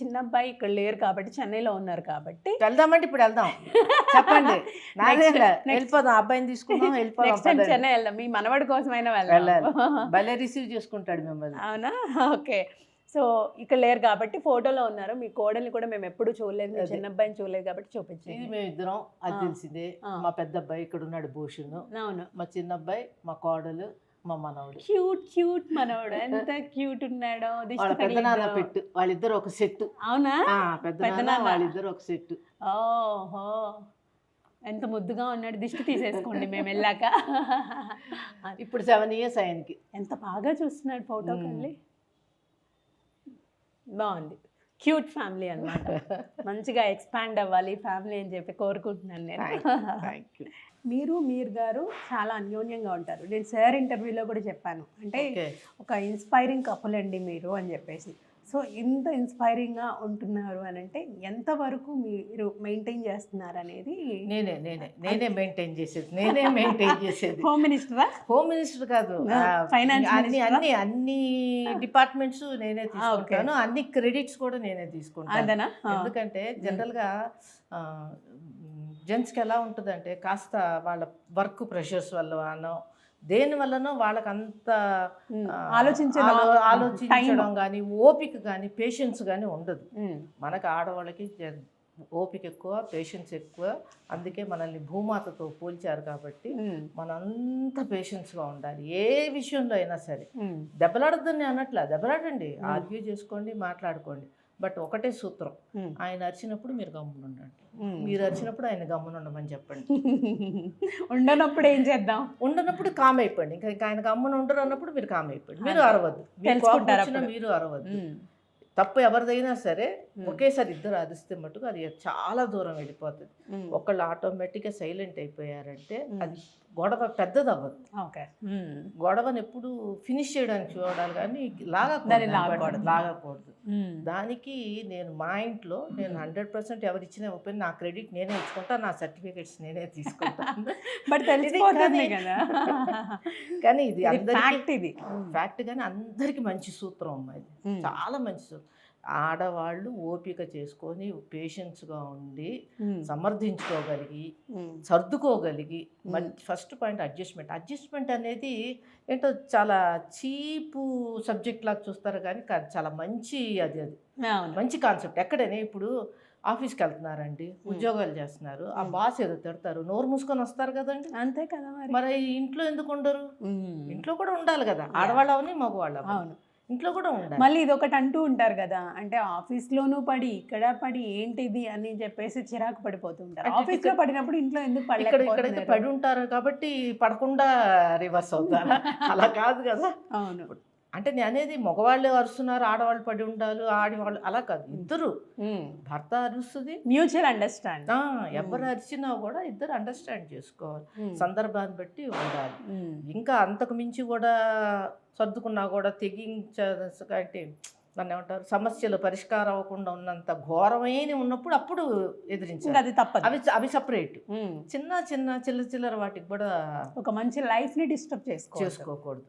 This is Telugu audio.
చిన్న అబ్బాయి ఇక్కడ లేరు కాబట్టి చెన్నైలో ఉన్నారు కాబట్టి వెళ్దామంటే ఇప్పుడు వెళ్దాం చెప్పండి వెళ్ళిపోదాం అబ్బాయిని తీసుకుందాం నెక్స్ట్ టైం వెళ్ళిపోదాం చెన్నై వెళ్దాం మీ మనవడి కోసమైనా వెళ్ళాలి వెళ్ళాలి భలే రిసీవ్ చేసుకుంటాడు మిమ్మల్ని. అవునా ఓకే. సో ఇక్కడ లేరు కాబట్టి ఫోటోలో ఉన్నారు. మీ కోడల్ని కూడా మేము ఎప్పుడు చూడలేదు, మీ చిన్న అబ్బాయిని చూడలేదు కాబట్టి ఇది చూపించింది. మేమిద్దరం అది తెలిసిందే. మా పెద్ద అబ్బాయి ఇక్కడ ఉన్నాడు భూషణ్, అవును మా చిన్న అబ్బాయి మా కోడలు మా మనవడు. క్యూట్ క్యూట్ మనవడు ఎంత క్యూట్ ఉన్నాడో. వాళ్ళ పెద్దనాన్న పెట్టు వాళ్ళిద్దరు ఒక సెట్. అవునా పెద్దనాన్న వాళ్ళిద్దరు ఒక సెట్. ఓహో ఎంత ముద్దుగా ఉన్నాడు. దిష్టి తీసేసుకోండి మేము వెళ్ళాక. ఇప్పుడు 7 years ఆయనకి. ఎంత బాగా చూస్తున్నాడు ఫోటోకి వెళ్ళి. బాగుంది, క్యూట్ ఫ్యామిలీ అన్నమాట. మంచిగా ఎక్స్పాండ్ అవ్వాలి ఫ్యామిలీ అని చెప్పి కోరుకుంటున్నాను నేను. మీరు గారు చాలా అన్యోన్యంగా ఉంటారు. నేను సార్ ఇంటర్వ్యూలో కూడా చెప్పాను, అంటే ఒక ఇన్స్పైరింగ్ కపుల్ అండి మీరు అని చెప్పేసి. సో ఇంత ఇన్స్పైరింగ్గా ఉంటున్నారు అని అంటే ఎంతవరకు మీరు మెయింటైన్ చేస్తున్నారు అనేది. నేనే మెయింటైన్ చేసేది. హోమ్ మినిస్టరా? హోమ్ మినిస్టర్ కాదు, ఫైనాన్స్ అన్ని డిపార్ట్మెంట్స్ నేనే తీసుకుంటాను, అన్ని క్రెడిట్స్ కూడా నేనే తీసుకుంటాను. ఎందుకంటే జనరల్గా జెంట్స్కి ఎలా ఉంటుందంటే కాస్త వాళ్ళ వర్క్ ప్రెషర్స్ వల్ల దేని వల్లనో వాళ్ళకి అంత ఆలోచించడం కానీ ఓపిక కానీ పేషెన్స్ కానీ ఉండదు. మనకు ఆడవాళ్ళకి ఓపిక ఎక్కువ, పేషెన్స్ ఎక్కువ. అందుకే మనల్ని భూమాతతో పోల్చారు కాబట్టి మనంత పేషెన్స్గా ఉండాలి ఏ విషయంలో అయినా సరే. దెబ్బలాడద్దని అనట్లా, దెబ్బలాడండి, ఆర్గ్యూ చేసుకోండి, మాట్లాడుకోండి. బట్ ఒకటే సూత్రం, ఆయన అరిచినప్పుడు మీరు గమ్మున ఉండండి, మీరు అరిచినప్పుడు ఆయన గమ్మున ఉండమని చెప్పండి. ఉండనప్పుడు ఏం చేద్దాం? ఉండనప్పుడు కామ్ అయిపోండి. ఇంకా ఆయన గమ్మున ఉండరు అన్నప్పుడు మీరు కామ్ అయిపోండి. మీరు అరవద్దు, మీరు అరవద్దు. తప్పు ఎవరిదైనా సరే ఒకేసారి ఇద్దరు అరిస్తే మటుకు అది చాలా దూరం వెళ్ళిపోతుంది. ఒకళ్ళు ఆటోమేటిక్గా సైలెంట్ అయిపోయారంటే అది గొడవ పెద్దది అవ్వదు. గొడవని ఎప్పుడు ఫినిష్ చేయడానికి చూడాలి కానీ లాగకూడదు. దానికి నేను మా ఇంట్లో నేను 100% ఎవరు ఇచ్చిన ఒపీనియన్ నా క్రెడిట్ నేనే ఇచ్చుకుంటా, నా సర్టిఫికేట్స్ నేనే తీసుకుంటాను. కానీ ఇది ఫ్యాక్ట్. కానీ అందరికి మంచి సూత్రం అమ్మా, ఇది చాలా మంచి సూత్రం. ఆడవాళ్ళు ఓపిక చేసుకొని పేషెన్స్గా ఉండి సమర్థించుకోగలిగి సర్దుకోగలిగి. ఫస్ట్ పాయింట్ అడ్జస్ట్మెంట్ అనేది ఏంటో చాలా చీపు సబ్జెక్ట్ లాగా చూస్తారు కానీ చాలా మంచి అది మంచి కాన్సెప్ట్. ఎక్కడైనా ఇప్పుడు ఆఫీస్కి వెళ్తున్నారండి, ఉద్యోగాలు చేస్తున్నారు, ఆ బాస్ ఏదో తిడతారు, నోరు మూసుకొని వస్తారు కదండి. అంతే కదా మరి ఇంట్లో ఎందుకు ఉండరు? ఇంట్లో కూడా ఉండాలి కదా, ఆడవాళ్ళు అవని మగవాళ్ళు అవని ఇంట్లో కూడా ఉండాలి. మళ్ళీ ఇది ఒకటి అంటూ ఉంటారు కదా, అంటే ఆఫీస్లోనూ పడి ఇక్కడ పడి ఏంటిది అని చెప్పేసి చిరాకు పడిపోతుంటారు. ఆఫీస్లో పడినప్పుడు ఇంట్లో ఎందుకు ఇక్కడైతే పడి ఉంటారు కాబట్టి పడకుండా రివర్స్ అవుతారు. అలా కాదు కదా. అవును, అంటే నేను అనేది మగవాళ్ళు అరుస్తున్నారు, ఆడవాళ్ళు పడి ఉండాలి, ఆడవాళ్ళు అలా కాదు. ఇద్దరు భర్త అరుస్తుంది, మ్యూచువల్ అండర్స్టాండ్. ఎవరు అరిచినా కూడా ఇద్దరు అండర్స్టాండ్ చేసుకోవాలి, సందర్భాన్ని బట్టి ఉండాలి. ఇంకా అంతకు మించి కూడా సర్దుకున్నా కూడా తెగించకంటే దాన్ని ఏమంటారు, సమస్యలు పరిష్కారం అవ్వకుండా ఉన్నంత ఘోరమైన ఉన్నప్పుడు అప్పుడు ఎదిరించాలి, అది తప్పదు. అవి సపరేట్. చిన్న చిల్లర వాటికి కూడా ఒక మంచి లైఫ్ని డిస్టర్బ్ చేసుకోకూడదు.